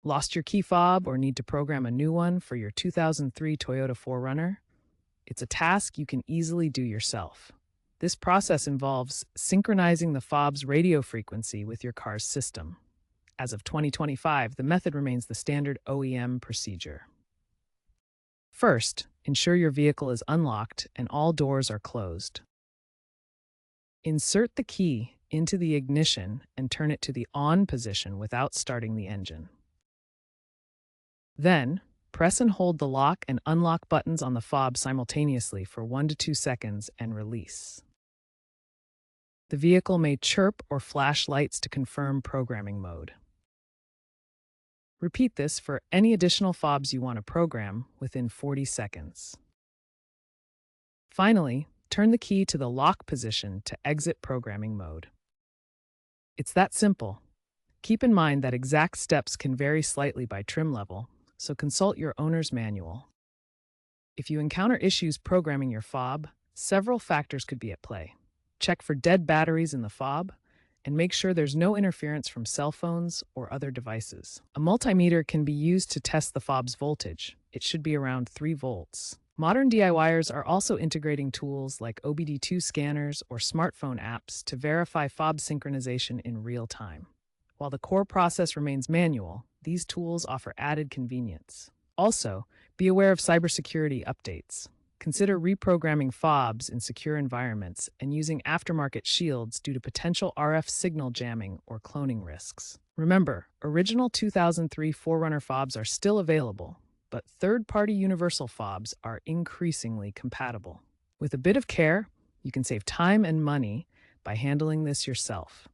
Lost your key fob or need to program a new one for your 2003 Toyota 4Runner? It's a task you can easily do yourself. This process involves synchronizing the fob's radio frequency with your car's system. As of 2025, the method remains the standard OEM procedure. First, ensure your vehicle is unlocked and all doors are closed. Insert the key into the ignition and turn it to the on position without starting the engine. Then, press and hold the lock and unlock buttons on the fob simultaneously for 1 to 2 seconds and release. The vehicle may chirp or flash lights to confirm programming mode. Repeat this for any additional fobs you want to program within 40 seconds. Finally, turn the key to the lock position to exit programming mode. It's that simple. Keep in mind that exact steps can vary slightly by trim level, so consult your owner's manual. If you encounter issues programming your fob, several factors could be at play. Check for dead batteries in the fob, and make sure there's no interference from cell phones or other devices. A multimeter can be used to test the fob's voltage. It should be around 3 volts. Modern DIYers are also integrating tools like OBD2 scanners or smartphone apps to verify fob synchronization in real time. While the core process remains manual, these tools offer added convenience. Also, be aware of cybersecurity updates. Consider reprogramming fobs in secure environments and using aftermarket shields due to potential RF signal jamming or cloning risks. Remember, original 2003 4Runner fobs are still available, but third-party universal fobs are increasingly compatible. With a bit of care, you can save time and money by handling this yourself.